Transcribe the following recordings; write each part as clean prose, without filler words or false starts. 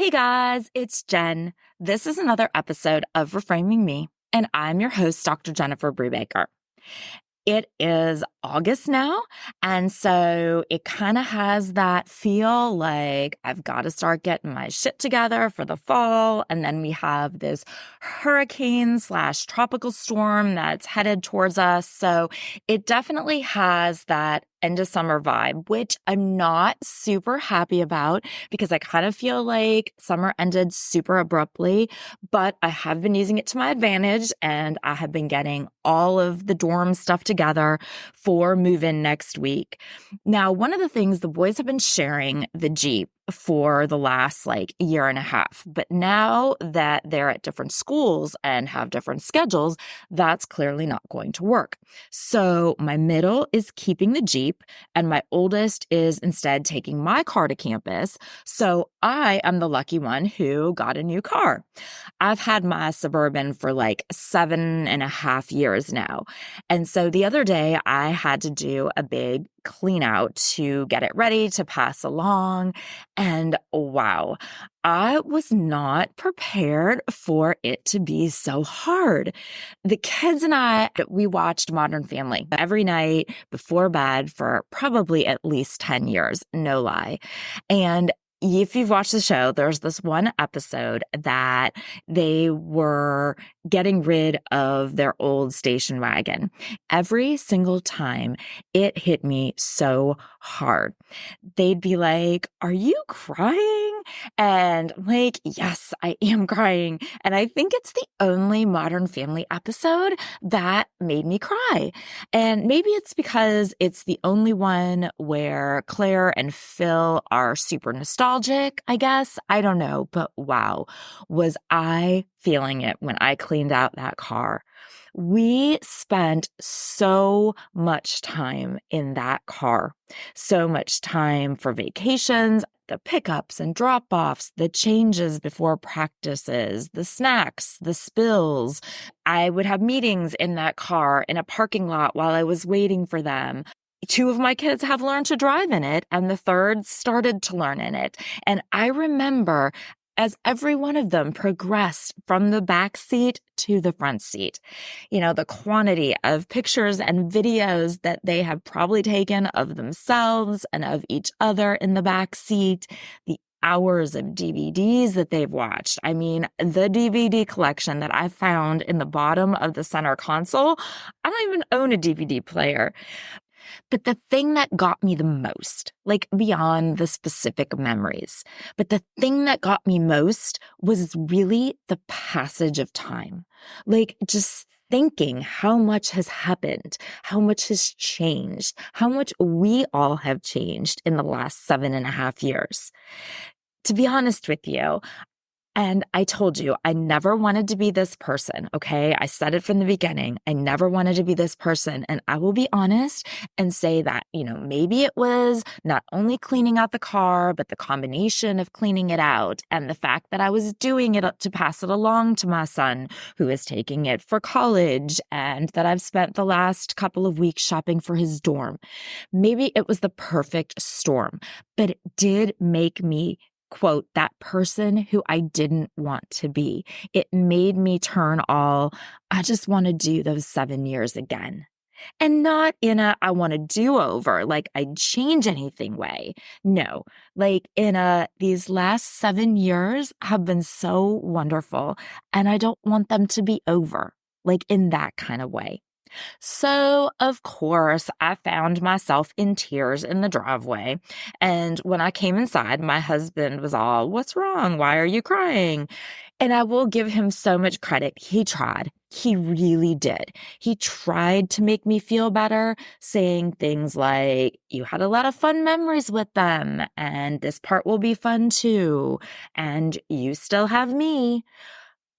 Hey guys, it's Jen. This is another episode of Reframing Me, and I'm your host, Dr. Jennifer Brubaker. It is August now, and so it kind of has that feel like I've got to start getting my shit together for the fall, and then we have this hurricane/tropical storm that's headed towards us, so it definitely has that end of summer vibe, which I'm not super happy about because I kind of feel like summer ended super abruptly, but I have been using it to my advantage and I have been getting all of the dorm stuff together for move-in next week. Now, one of the things the boys have been sharing the Jeep for the last year and a half, but now that they're at different schools and have different schedules, that's clearly not going to work. So my middle is keeping the Jeep and my oldest is instead taking my car to campus. So I am the lucky one who got a new car. I've had my Suburban for 7.5 years now. And so the other day I had to do a big clean out to get it ready to pass along. And wow, I was not prepared for it to be so hard. The kids and I, we watched Modern Family every night before bed for probably at least 10 years, no lie. And if you've watched the show, there's this one episode that they were getting rid of their old station wagon. Every single time it hit me so hard. They'd be like, "Are you crying?" And I'm like, "Yes, I am crying." And I think it's the only Modern Family episode that made me cry. And maybe it's because it's the only one where Claire and Phil are super nostalgic, I guess. I don't know, but wow, was I feeling it when I cleaned out that car. We spent so much time in that car, so much time for vacations, the pickups and drop-offs, the changes before practices, the snacks, the spills. I would have meetings in that car in a parking lot while I was waiting for them. Two of my kids have learned to drive in it, and the third started to learn in it. And I remember as every one of them progressed from the back seat to the front seat. The quantity of pictures and videos that they have probably taken of themselves and of each other in the back seat, the hours of DVDs that they've watched. I mean, the DVD collection that I found in the bottom of the center console, I don't even own a DVD player. But the thing that got me the most, beyond the specific memories, but the thing that got me most was really the passage of time. Just thinking how much has happened, how much has changed, how much we all have changed in the last 7.5 years. To be honest with you, and I told you, I never wanted to be this person, okay? I said it from the beginning. I never wanted to be this person. And I will be honest and say that, maybe it was not only cleaning out the car, but the combination of cleaning it out and the fact that I was doing it to pass it along to my son who is taking it for college and that I've spent the last couple of weeks shopping for his dorm. Maybe it was the perfect storm, but it did make me quote, that person who I didn't want to be. It made me turn all, I just want to do those 7 years again. And not in a, I want to do over, I'd change anything way. No, these last 7 years have been so wonderful and I don't want them to be over, in that kind of way. So, of course, I found myself in tears in the driveway. And when I came inside, my husband was all, "What's wrong? Why are you crying?" And I will give him so much credit. He tried. He really did. He tried to make me feel better, saying things like, "You had a lot of fun memories with them, and this part will be fun too, and you still have me."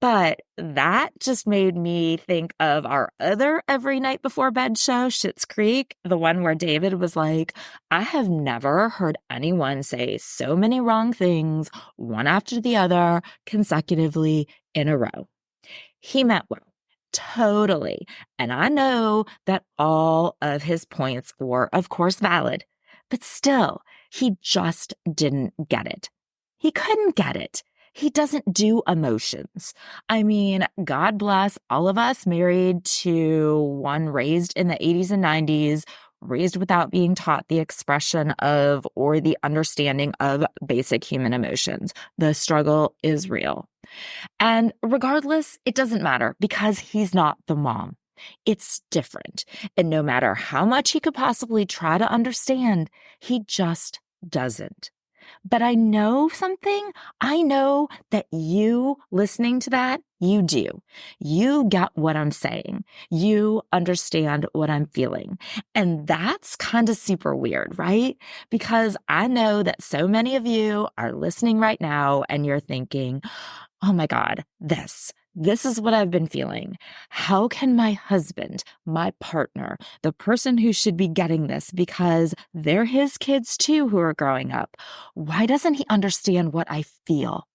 But that just made me think of our other every night before bed show, Schitt's Creek, the one where David was like, "I have never heard anyone say so many wrong things, one after the other, consecutively in a row." He meant well. Totally. And I know that all of his points were, of course, valid. But still, he just didn't get it. He couldn't get it. He doesn't do emotions. I mean, God bless all of us married to one raised in the 80s and 90s, raised without being taught the expression of or the understanding of basic human emotions. The struggle is real. And regardless, it doesn't matter because he's not the mom. It's different. And no matter how much he could possibly try to understand, he just doesn't. But I know something. I know that you listening to that, you do. You get what I'm saying. You understand what I'm feeling. And that's kind of super weird, right? Because I know that so many of you are listening right now and you're thinking, oh my God, this is what I've been feeling. How can my husband, my partner, the person who should be getting this because they're his kids too who are growing up, why doesn't he understand what I feel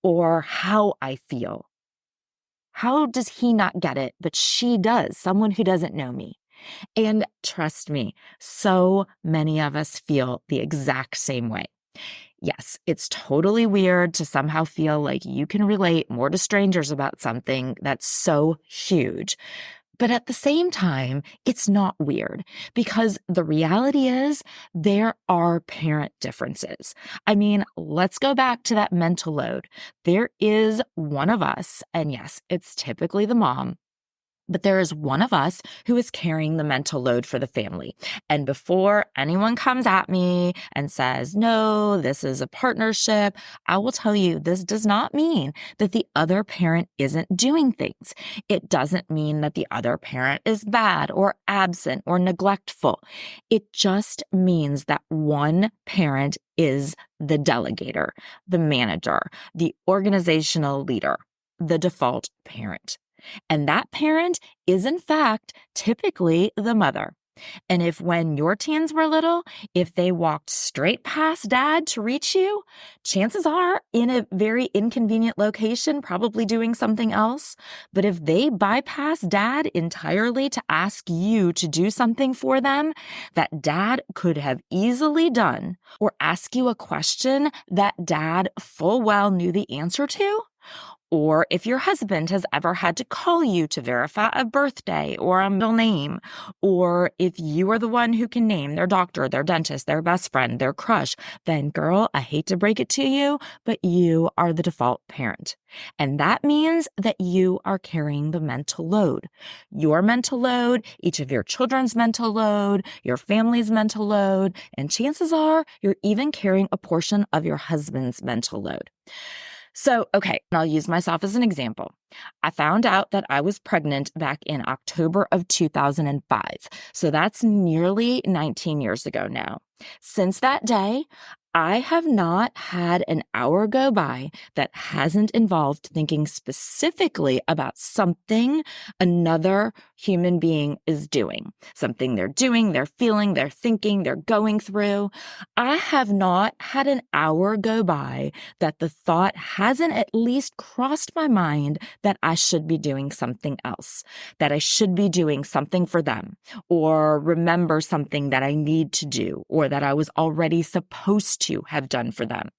or how I feel? How does he not get it, but she does, someone who doesn't know me? And trust me, so many of us feel the exact same way. Yes, it's totally weird to somehow feel like you can relate more to strangers about something that's so huge. But at the same time, it's not weird because the reality is there are parent differences. I mean, let's go back to that mental load. There is one of us, and yes, it's typically the mom, but there is one of us who is carrying the mental load for the family. And before anyone comes at me and says, no, this is a partnership, I will tell you this does not mean that the other parent isn't doing things. It doesn't mean that the other parent is bad or absent or neglectful. It just means that one parent is the delegator, the manager, the organizational leader, the default parent. And that parent is, in fact, typically the mother. And if when your teens were little, if they walked straight past dad to reach you, chances are in a very inconvenient location, probably doing something else. But if they bypass dad entirely to ask you to do something for them that dad could have easily done, or ask you a question that dad full well knew the answer to, or if your husband has ever had to call you to verify a birthday or a middle name, or if you are the one who can name their doctor, their dentist, their best friend, their crush, then girl, I hate to break it to you, but you are the default parent. And that means that you are carrying the mental load. Your mental load, each of your children's mental load, your family's mental load, and chances are you're even carrying a portion of your husband's mental load. So, okay, and I'll use myself as an example. I found out that I was pregnant back in October of 2005. So that's nearly 19 years ago now. Since that day, I have not had an hour go by that hasn't involved thinking specifically about something another human being is doing, something they're doing, they're feeling, they're thinking, they're going through. I have not had an hour go by that the thought hasn't at least crossed my mind that I should be doing something else, that I should be doing something for them, or remember something that I need to do, or that I was already supposed to have done for them.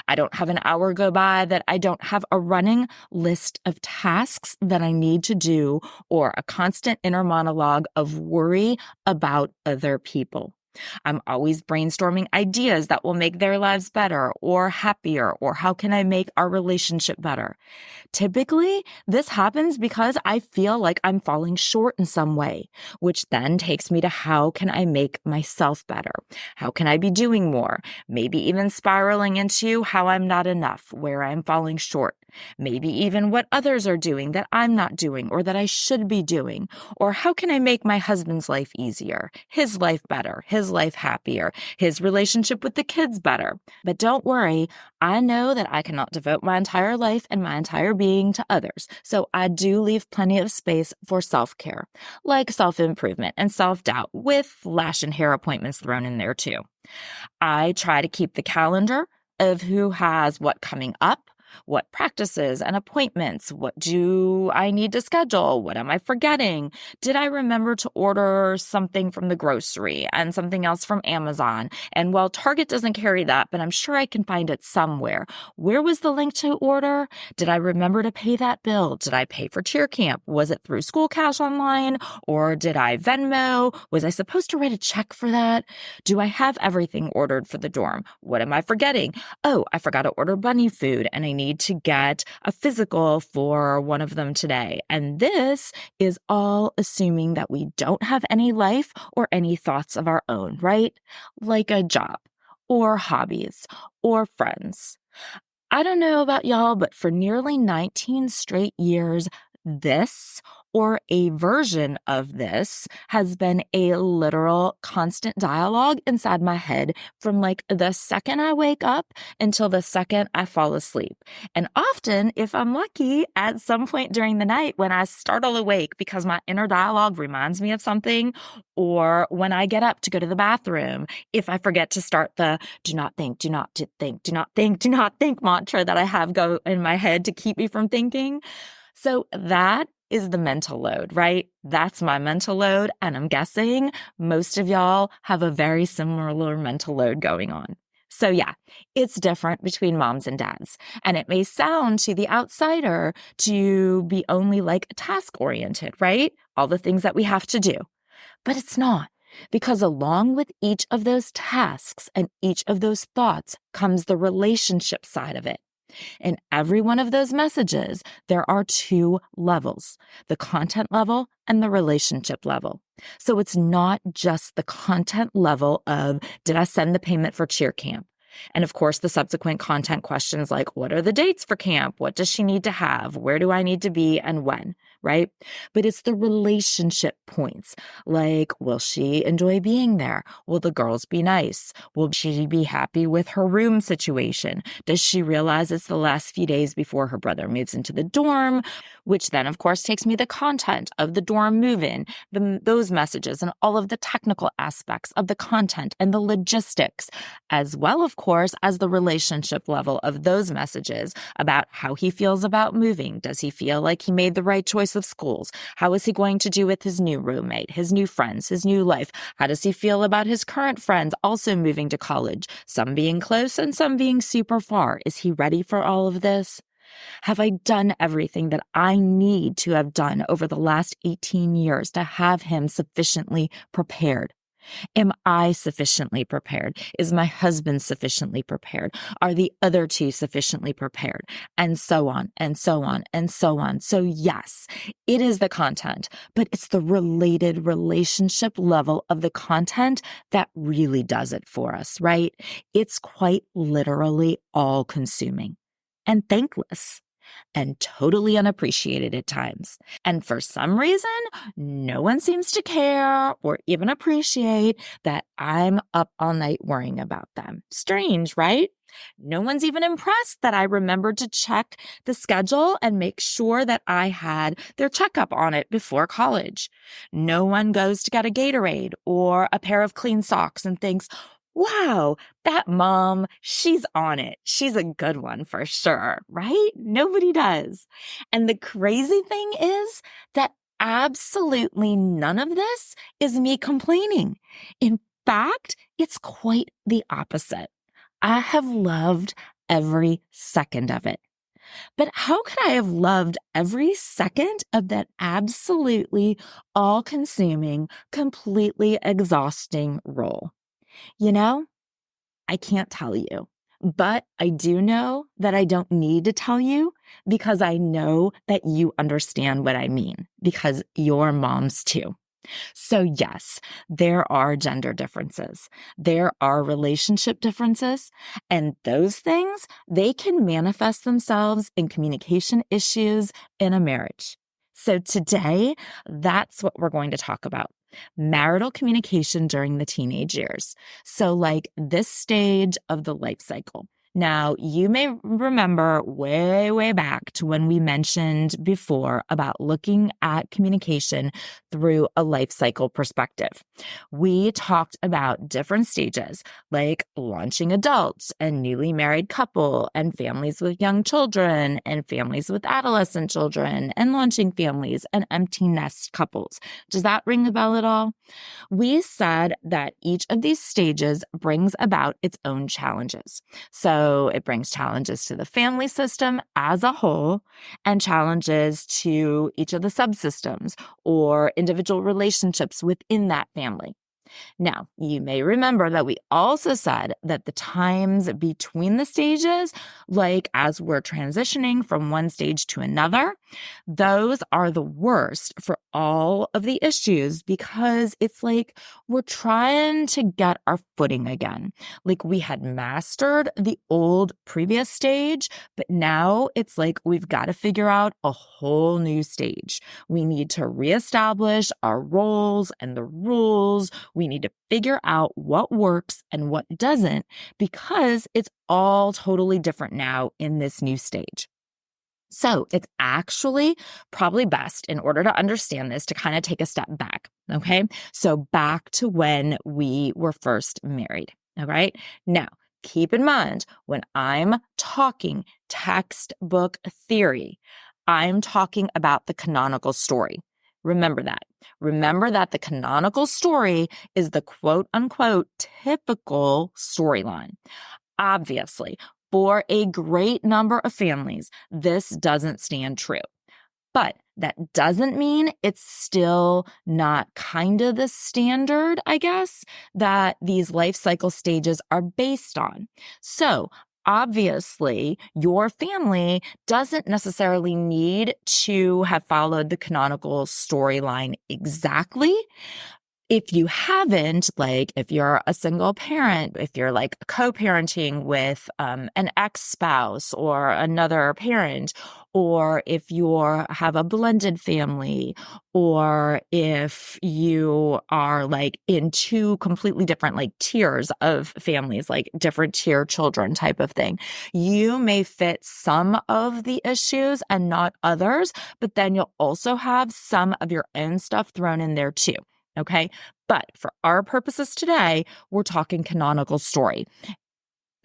I don't have an hour go by that I don't have a running list of tasks that I need to do, or a constant inner monologue of worry about other people. I'm always brainstorming ideas that will make their lives better or happier, or how can I make our relationship better? Typically, this happens because I feel like I'm falling short in some way, which then takes me to how can I make myself better? How can I be doing more? Maybe even spiraling into how I'm not enough, where I'm falling short. Maybe even what others are doing that I'm not doing or that I should be doing. Or how can I make my husband's life easier, his life better, his life happier, his relationship with the kids better? But don't worry, I know that I cannot devote my entire life and my entire being to others. So I do leave plenty of space for self-care, like self-improvement and self-doubt, with lash and hair appointments thrown in there too. I try to keep the calendar of who has what coming up, What practices and appointments? What do I need to schedule? What am I forgetting? Did I remember to order something from the grocery and something else from Amazon? And well, Target doesn't carry that, but I'm sure I can find it somewhere. Where was the link to order? Did I remember to pay that bill? Did I pay for cheer camp? Was it through School Cash Online or did I Venmo? Was I supposed to write a check for that? Do I have everything ordered for the dorm? What am I forgetting? Oh, I forgot to order bunny food and I need to get a physical for one of them today. And this is all assuming that we don't have any life or any thoughts of our own, right? Like a job or hobbies or friends. I don't know about y'all, but for nearly 19 straight years, this or a version of this has been a literal constant dialogue inside my head from like the second I wake up until the second I fall asleep. And often, if I'm lucky, at some point during the night when I startle awake because my inner dialogue reminds me of something, or when I get up to go to the bathroom, if I forget to start the do not think, do not think, do not think, do not think mantra that I have go in my head to keep me from thinking. So that is the mental load, right? That's my mental load. And I'm guessing most of y'all have a very similar mental load going on. So yeah, it's different between moms and dads. And it may sound to the outsider to be only like task oriented, right? All the things that we have to do. But it's not. Because along with each of those tasks and each of those thoughts comes the relationship side of it. In every one of those messages, there are two levels, the content level and the relationship level. So it's not just the content level of, did I send the payment for cheer camp? And of course, the subsequent content questions like, what are the dates for camp? What does she need to have? Where do I need to be and when, right? But it's the relationship points, like, will she enjoy being there? Will the girls be nice? Will she be happy with her room situation? Does she realize it's the last few days before her brother moves into the dorm? Which then, of course, takes me the content of the dorm move-in, those messages and all of the technical aspects of the content and the logistics, as well, of course, as the relationship level of those messages about how he feels about moving. Does he feel like he made the right choice of schools? How is he going to do with his new roommate, his new friends, his new life? How does he feel about his current friends also moving to college, some being close and some being super far? Is he ready for all of this? Have I done everything that I need to have done over the last 18 years to have him sufficiently prepared? Am I sufficiently prepared? Is my husband sufficiently prepared? Are the other two sufficiently prepared? And so on, and so on, and so on. So yes, it is the content, but it's the related relationship level of the content that really does it for us, right? It's quite literally all-consuming and thankless and totally unappreciated at times. And for some reason, no one seems to care or even appreciate that I'm up all night worrying about them. Strange, right? No one's even impressed that I remembered to check the schedule and make sure that I had their checkup on it before college. No one goes to get a Gatorade or a pair of clean socks and thinks, wow, that mom, she's on it. She's a good one for sure, right? Nobody does. And the crazy thing is that absolutely none of this is me complaining. In fact, it's quite the opposite. I have loved every second of it. But how could I have loved every second of that absolutely all-consuming, completely exhausting role? You know, I can't tell you, but I do know that I don't need to tell you because I know that you understand what I mean because you're moms too. So yes, there are gender differences. There are relationship differences, and those things, they can manifest themselves in communication issues in a marriage. So today, that's what we're going to talk about. Marital communication during the teenage years. So like this stage of the life cycle. Now, you may remember way, way back to when we mentioned before about looking at communication through a life cycle perspective. We talked about different stages like launching adults and newly married couple and families with young children and families with adolescent children and launching families and empty nest couples. Does that ring a bell at all? We said that each of these stages brings about its own challenges. So it brings challenges to the family system as a whole and challenges to each of the subsystems or individual relationships within that family. Now, you may remember that we also said that the times between the stages, like as we're transitioning from one stage to another, those are the worst for all of the issues because it's like we're trying to get our footing again. Like we had mastered the old previous stage, but now it's like we've got to figure out a whole new stage. We need to reestablish our roles and the rules. We need to figure out what works and what doesn't because it's all totally different now in this new stage. So it's actually probably best in order to understand this to kind of take a step back. Okay. So back to when we were first married. All right. Now, keep in mind when I'm talking textbook theory, I'm talking about the canonical story. Remember that. Remember that the canonical story is the quote unquote typical storyline. Obviously, for a great number of families, this doesn't stand true. But that doesn't mean it's still not kind of the standard, I guess, that these life cycle stages are based on. So obviously, your family doesn't necessarily need to have followed the canonical storyline exactly. If you haven't, like if you're a single parent, if you're like co-parenting with an ex-spouse or another parent, or if you have a blended family, or if you are like in two completely different like tiers of families, like different tier children type of thing, you may fit some of the issues and not others, but then you'll also have some of your own stuff thrown in there too. Okay. But for our purposes today, we're talking canonical story.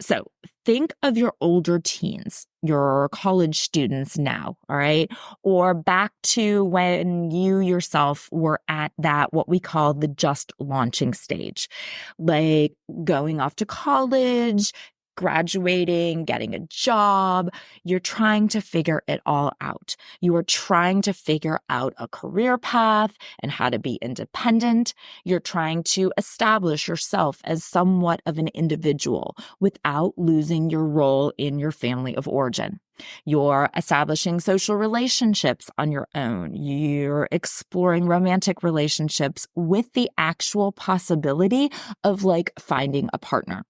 So think of your older teens, your college students now, all right? Or back to when you yourself were at that, what we call the just launching stage, like going off to college, graduating, getting a job. You're trying to figure it all out. You are trying to figure out a career path and how to be independent. You're trying to establish yourself as somewhat of an individual without losing your role in your family of origin. You're establishing social relationships on your own. You're exploring romantic relationships with the actual possibility of like finding a partner.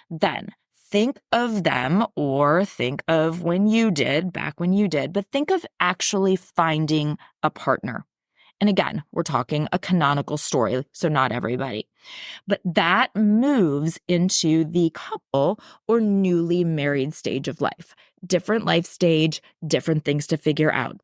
Then think of them or think of when you did, back when you did, but think of actually finding a partner. And again, we're talking a canonical story, so not everybody. But that moves into the couple or newly married stage of life. Different life stage, different things to figure out.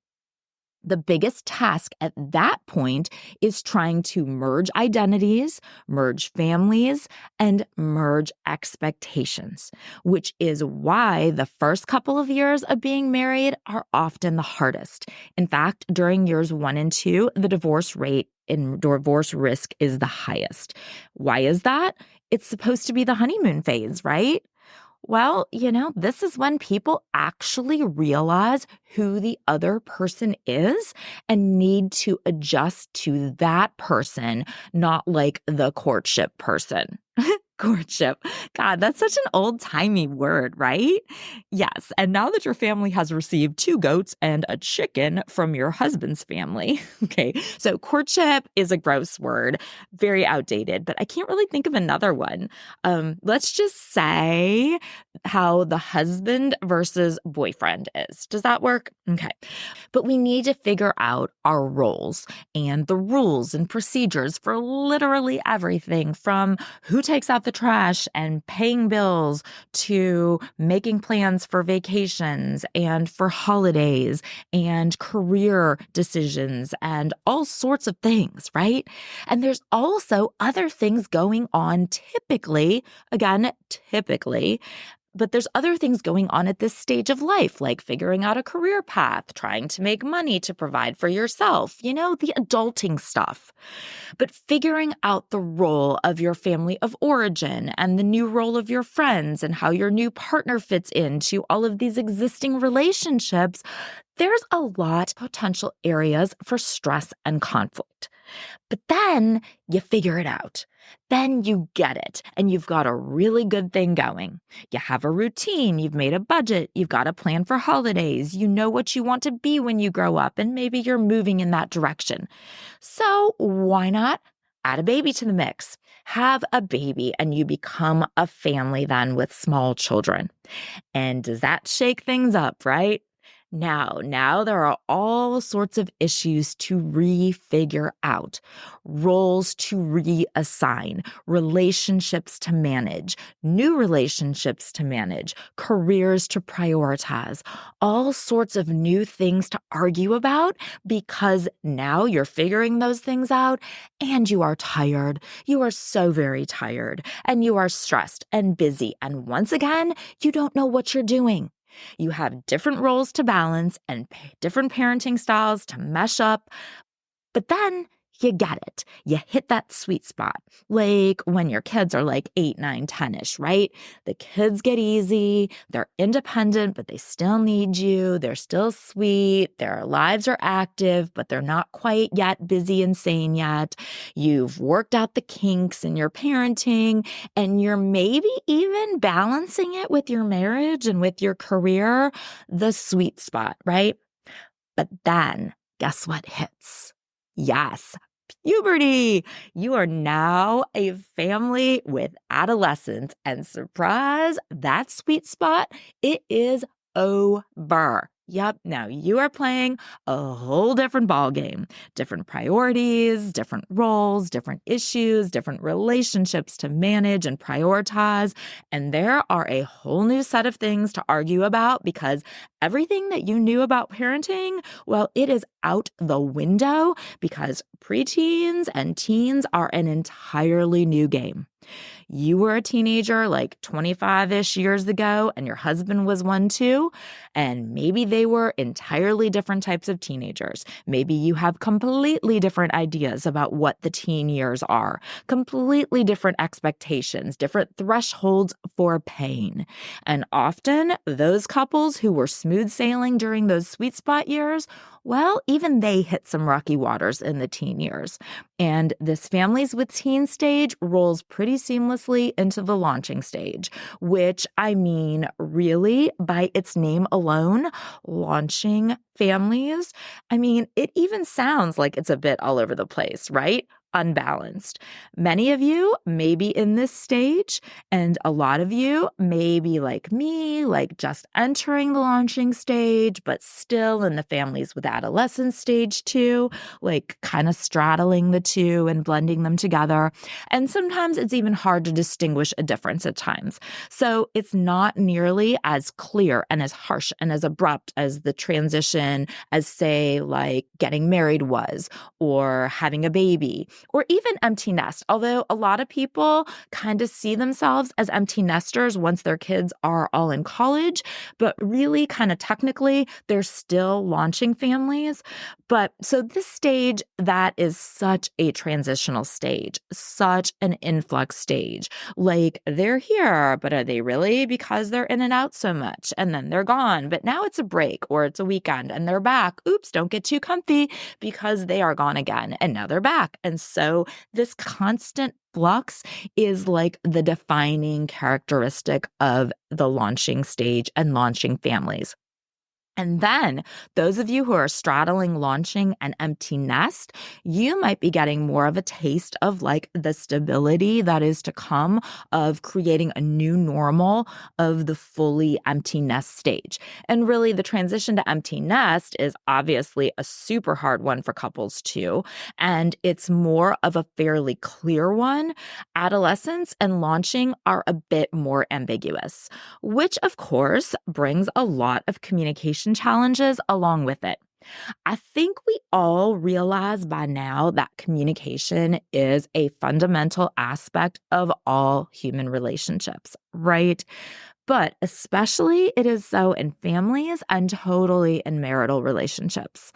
The biggest task at that point is trying to merge identities, merge families, and merge expectations, which is why the first couple of years of being married are often the hardest. In fact, during years 1 and 2, the divorce rate and divorce risk is the highest. Why is that? It's supposed to be the honeymoon phase, right? Well, this is when people actually realize who the other person is and need to adjust to that person, not like the courtship person. Courtship. God, that's such an old-timey word, right? Yes. And now that your family has received 2 goats and a chicken from your husband's family. Okay. So courtship is a gross word, very outdated, but I can't really think of another one. Let's just say how the husband versus boyfriend is. Does that work? Okay. But we need to figure out our roles and the rules and procedures for literally everything from who takes out the trash and paying bills to making plans for vacations and for holidays and career decisions and all sorts of things, right? And there's also other things going on typically, again, typically, but there's other things going on at this stage of life, like figuring out a career path, trying to make money to provide for yourself, the adulting stuff. But figuring out the role of your family of origin and the new role of your friends and how your new partner fits into all of these existing relationships, there's a lot of potential areas for stress and conflict. But then you figure it out. Then you get it, and you've got a really good thing going. You have a routine, you've made a budget, you've got a plan for holidays, you know what you want to be when you grow up, and maybe you're moving in that direction. So why not add a baby to the mix? Have a baby, and you become a family then with small children. And does that shake things up, right? Now there are all sorts of issues to refigure out, roles to reassign, relationships to manage, new relationships to manage, careers to prioritize, all sorts of new things to argue about because now you're figuring those things out and you are tired. You are so very tired and you are stressed and busy. And once again, you don't know what you're doing. You have different roles to balance and different parenting styles to mesh up, but then you get it. You hit that sweet spot, like when your kids are like 8, 9, 10-ish, right? The kids get easy, they're independent, but they still need you. They're still sweet. Their lives are active, but they're not quite yet busy and sane yet. You've worked out the kinks in your parenting, and you're maybe even balancing it with your marriage and with your career, the sweet spot, right? But then guess what hits? Yes, puberty. You are now a family with adolescents, and surprise, that sweet spot, it is over. Yep, now you are playing a whole different ball game. Different priorities, different roles, different issues, different relationships to manage and prioritize. And there are a whole new set of things to argue about because everything that you knew about parenting, well, it is out the window because preteens and teens are an entirely new game. You were a teenager like 25-ish years ago, and your husband was one too, and maybe they were entirely different types of teenagers. Maybe you have completely different ideas about what the teen years are, completely different expectations, different thresholds for pain. And often, those couples who were smooth sailing during those sweet spot years, well, even they hit some rocky waters in the teen years. And this families with teen stage rolls pretty seamlessly into the launching stage, which I mean, really, by its name alone, launching families. I mean, it even sounds like it's a bit all over the place, right? Unbalanced. Many of you may be in this stage, and a lot of you may be like me, like just entering the launching stage, but still in the families with adolescence stage too, like kind of straddling the two and blending them together. And sometimes it's even hard to distinguish a difference at times. So it's not nearly as clear and as harsh and as abrupt as the transition as, say, like getting married was, or having a baby, or even empty nest. Although a lot of people kind of see themselves as empty nesters once their kids are all in college, but really kind of technically, they're still launching families. But so this stage, that is such a transitional stage, such an influx stage. Like they're here, but are they really? Because they're in and out so much and then they're gone. But now it's a break or it's a weekend and they're back. Oops, don't get too comfy because they are gone again and now they're back. And so this constant flux is like the defining characteristic of the launching stage and launching families. And then those of you who are straddling launching an empty nest, you might be getting more of a taste of like the stability that is to come of creating a new normal of the fully empty nest stage. And really the transition to empty nest is obviously a super hard one for couples too. And it's more of a fairly clear one. Adolescence and launching are a bit more ambiguous, which of course brings a lot of communication challenges along with it. I think we all realize by now that communication is a fundamental aspect of all human relationships, right? But especially it is so in families and totally in marital relationships.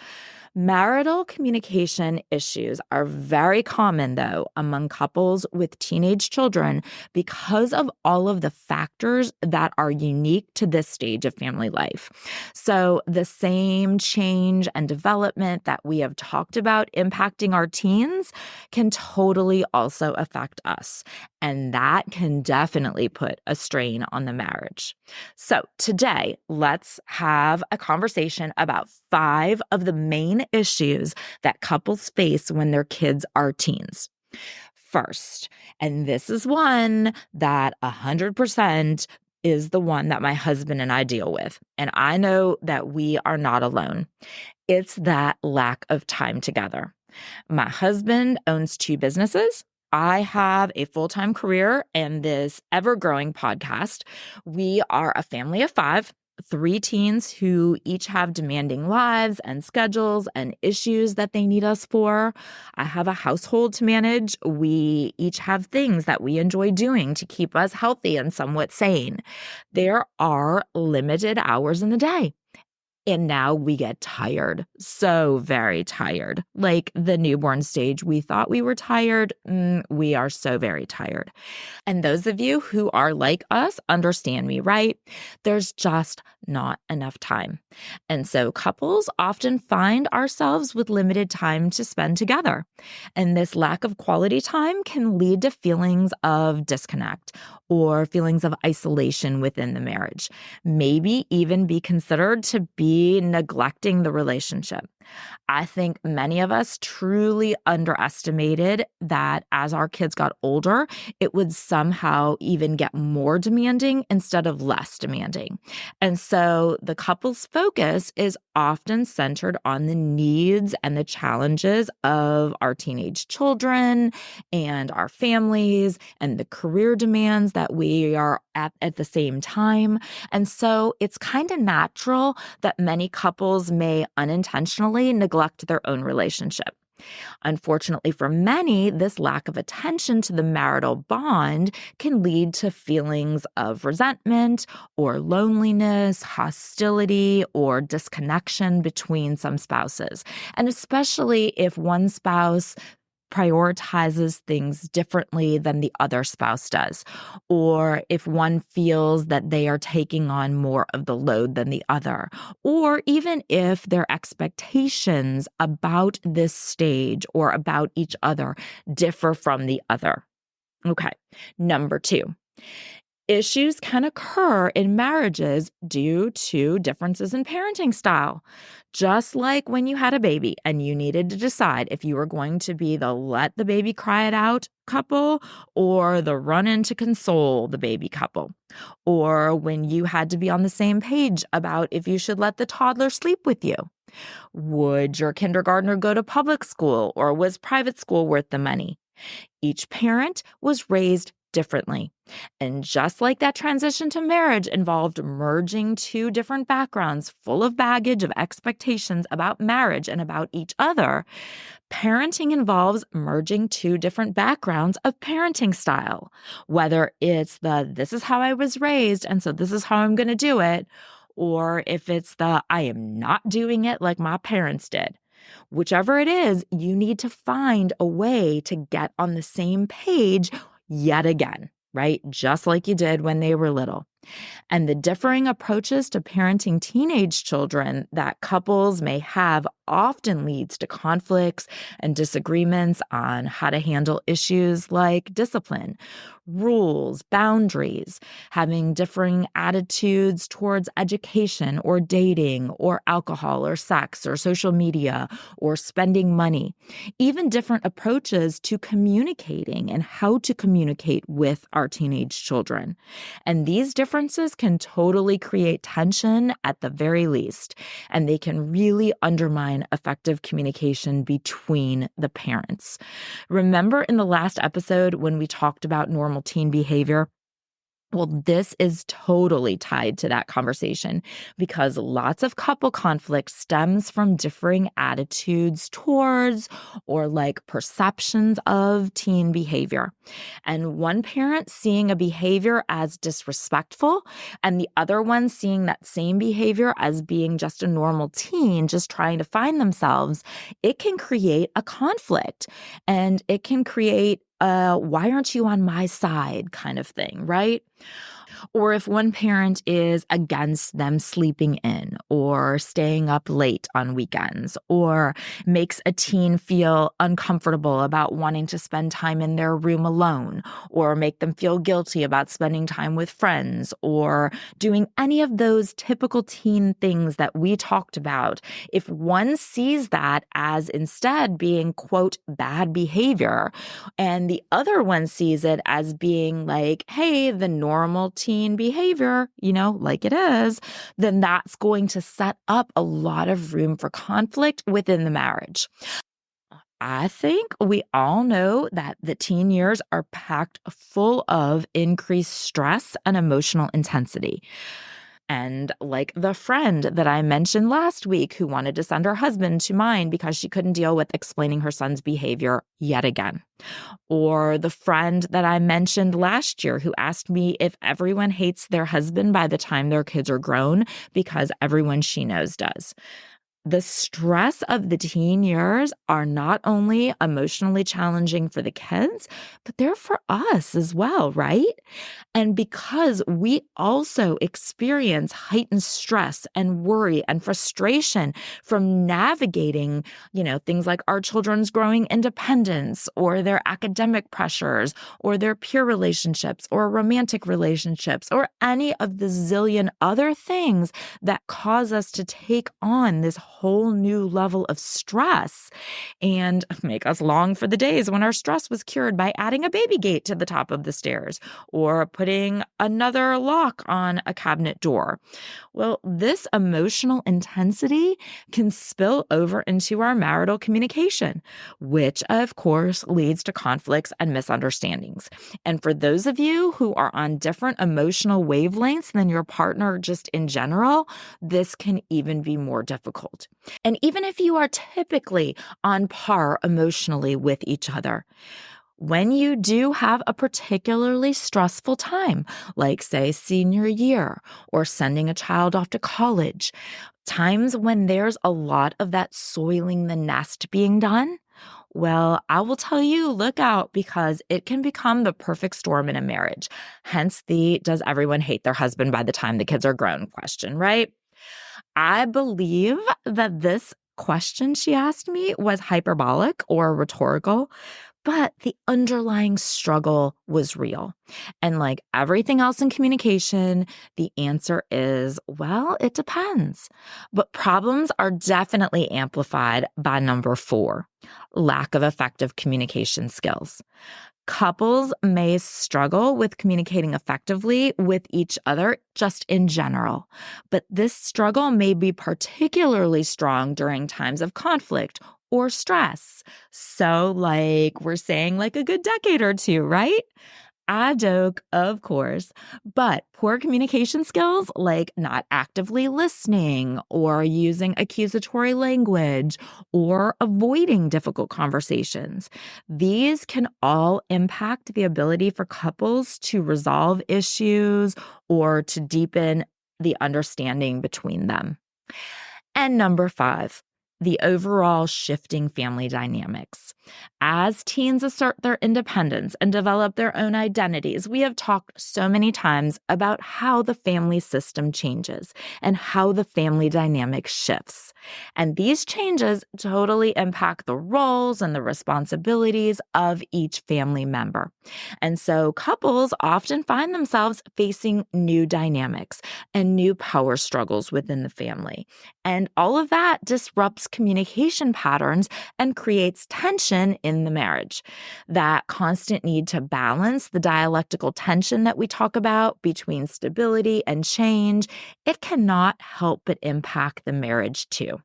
Marital communication issues are very common, though, among couples with teenage children because of all of the factors that are unique to this stage of family life. So, the same change and development that we have talked about impacting our teens can totally also affect us. And that can definitely put a strain on the marriage. So, today, let's have a conversation about 5 of the main issues that couples face when their kids are teens. First, and this is one that 100% is the one that my husband and I deal with. And I know that we are not alone. It's that lack of time together. My husband owns 2 businesses. I have a full-time career and this ever-growing podcast. We are a family of 5, 3 teens who each have demanding lives and schedules and issues that they need us for. I have a household to manage. We each have things that we enjoy doing to keep us healthy and somewhat sane. There are limited hours in the day. And now we get tired, so very tired. Like the newborn stage, we thought we were tired. We are so very tired. And those of you who are like us understand me, right? There's just not enough time. And so couples often find ourselves with limited time to spend together. And this lack of quality time can lead to feelings of disconnect or feelings of isolation within the marriage, maybe even be considered to be neglecting the relationship. I think many of us truly underestimated that as our kids got older, it would somehow even get more demanding instead of less demanding. And so the couple's focus is often centered on the needs and the challenges of our teenage children and our families and the career demands that we are at the same time. And so it's kind of natural that many couples may unintentionally neglect their own relationship. Unfortunately, for many, this lack of attention to the marital bond can lead to feelings of resentment or loneliness, hostility, or disconnection between some spouses. And especially if one spouse prioritizes things differently than the other spouse does, or if one feels that they are taking on more of the load than the other, or even if their expectations about this stage or about each other differ from the other. Okay, number 2. Issues can occur in marriages due to differences in parenting style. Just like when you had a baby and you needed to decide if you were going to be the let the baby cry it out couple or the run in to console the baby couple. Or when you had to be on the same page about if you should let the toddler sleep with you. Would your kindergartner go to public school or was private school worth the money? Each parent was raised differently. And just like that transition to marriage involved merging 2 different backgrounds full of baggage of expectations about marriage and about each other, parenting involves merging 2 different backgrounds of parenting style. Whether it's the this is how I was raised and so this is how I'm going to do it, or if it's the I am not doing it like my parents did. Whichever it is, you need to find a way to get on the same page yet again, right? Just like you did when they were little. And the differing approaches to parenting teenage children that couples may have often leads to conflicts and disagreements on how to handle issues like discipline, rules, boundaries, having differing attitudes towards education or dating or alcohol or sex or social media or spending money, even different approaches to communicating and how to communicate with our teenage children. And these differences can totally create tension at the very least, and they can really undermine effective communication between the parents. Remember in the last episode when we talked about normal teen behavior? Well, this is totally tied to that conversation because lots of couple conflict stems from differing attitudes towards or like perceptions of teen behavior. And one parent seeing a behavior as disrespectful and the other one seeing that same behavior as being just a normal teen, just trying to find themselves, it can create a conflict and it can create why aren't you on my side kind of thing, right? Or if one parent is against them sleeping in or staying up late on weekends, or makes a teen feel uncomfortable about wanting to spend time in their room alone, or make them feel guilty about spending time with friends, or doing any of those typical teen things that we talked about, if one sees that as instead being, quote, bad behavior, and the other one sees it as being like, hey, the normal teen behavior, like it is, then that's going to set up a lot of room for conflict within the marriage. I think we all know that the teen years are packed full of increased stress and emotional intensity. And like the friend that I mentioned last week who wanted to send her husband to mine because she couldn't deal with explaining her son's behavior yet again. Or the friend that I mentioned last year who asked me if everyone hates their husband by the time their kids are grown because everyone she knows does. The stress of the teen years are not only emotionally challenging for the kids, but they're for us as well, right? And because we also experience heightened stress and worry and frustration from navigating, things like our children's growing independence or their academic pressures or their peer relationships or romantic relationships or any of the zillion other things that cause us to take on this whole new level of stress and make us long for the days when our stress was cured by adding a baby gate to the top of the stairs or putting another lock on a cabinet door. Well, this emotional intensity can spill over into our marital communication, which of course leads to conflicts and misunderstandings. And for those of you who are on different emotional wavelengths than your partner just in general, this can even be more difficult. And even if you are typically on par emotionally with each other, when you do have a particularly stressful time, like say senior year or sending a child off to college, times when there's a lot of that soiling the nest being done, well, I will tell you, look out because it can become the perfect storm in a marriage. Hence the does everyone hate their husband by the time the kids are grown question, right? I believe that this question she asked me was hyperbolic or rhetorical, but the underlying struggle was real. And like everything else in communication, the answer is, well, it depends. But problems are definitely amplified by number 4, lack of effective communication skills. Couples may struggle with communicating effectively with each other just in general, but this struggle may be particularly strong during times of conflict or stress. So, like we're saying, like a good decade or two, right? I joke, of course, but poor communication skills like not actively listening or using accusatory language or avoiding difficult conversations, these can all impact the ability for couples to resolve issues or to deepen the understanding between them. And number 5, the overall shifting family dynamics. As teens assert their independence and develop their own identities, we have talked so many times about how the family system changes and how the family dynamic shifts. And these changes totally impact the roles and the responsibilities of each family member. And so couples often find themselves facing new dynamics and new power struggles within the family. And all of that disrupts communication patterns and creates tension in the marriage. That constant need to balance the dialectical tension that we talk about between stability and change, it cannot help but impact the marriage too.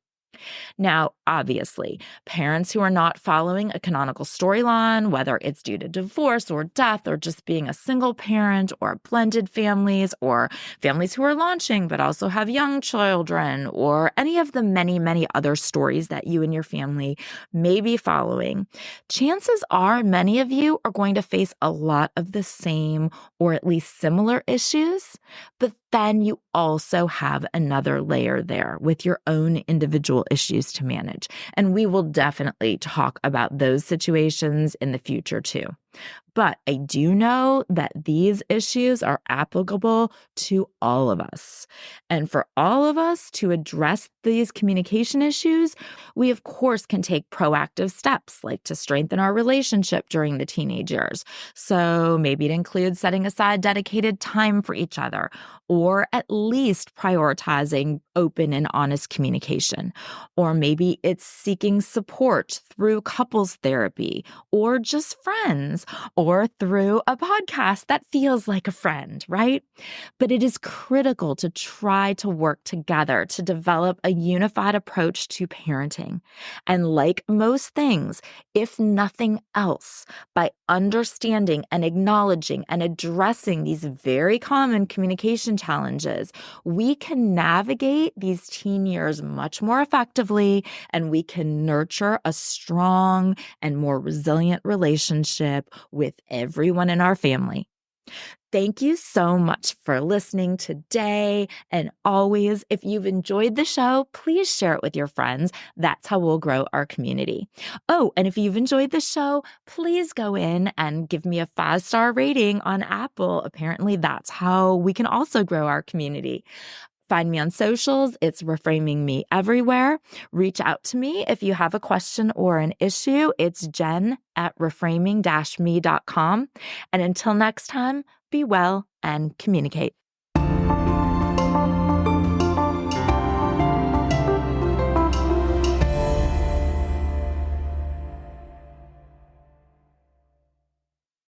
Now, obviously, parents who are not following a canonical storyline, whether it's due to divorce or death or just being a single parent or blended families or families who are launching but also have young children or any of the many, many other stories that you and your family may be following, chances are many of you are going to face a lot of the same or at least similar issues, but then you also have another layer there with your own individual issues to manage. And we will definitely talk about those situations in the future too. But I do know that these issues are applicable to all of us. And for all of us to address these communication issues, we of course can take proactive steps like to strengthen our relationship during the teenage years. So maybe it includes setting aside dedicated time for each other, or at least prioritizing open and honest communication. Or maybe it's seeking support through couples therapy or just friends or through a podcast that feels like a friend, right? But it is critical to try to work together to develop a unified approach to parenting. And like most things, if nothing else, by understanding and acknowledging and addressing these very common communication challenges, we can navigate these teen years much more effectively, and we can nurture a strong and more resilient relationship with everyone in our family. Thank you so much for listening today. And always, if you've enjoyed the show, please share it with your friends. That's how we'll grow our community. Oh, and if you've enjoyed the show, please go in and give me a 5-star rating on Apple. Apparently, that's how we can also grow our community. Find me on socials. It's Reframing Me everywhere. Reach out to me if you have a question or an issue. It's jen@reframing-me.com. And until next time, be well and communicate.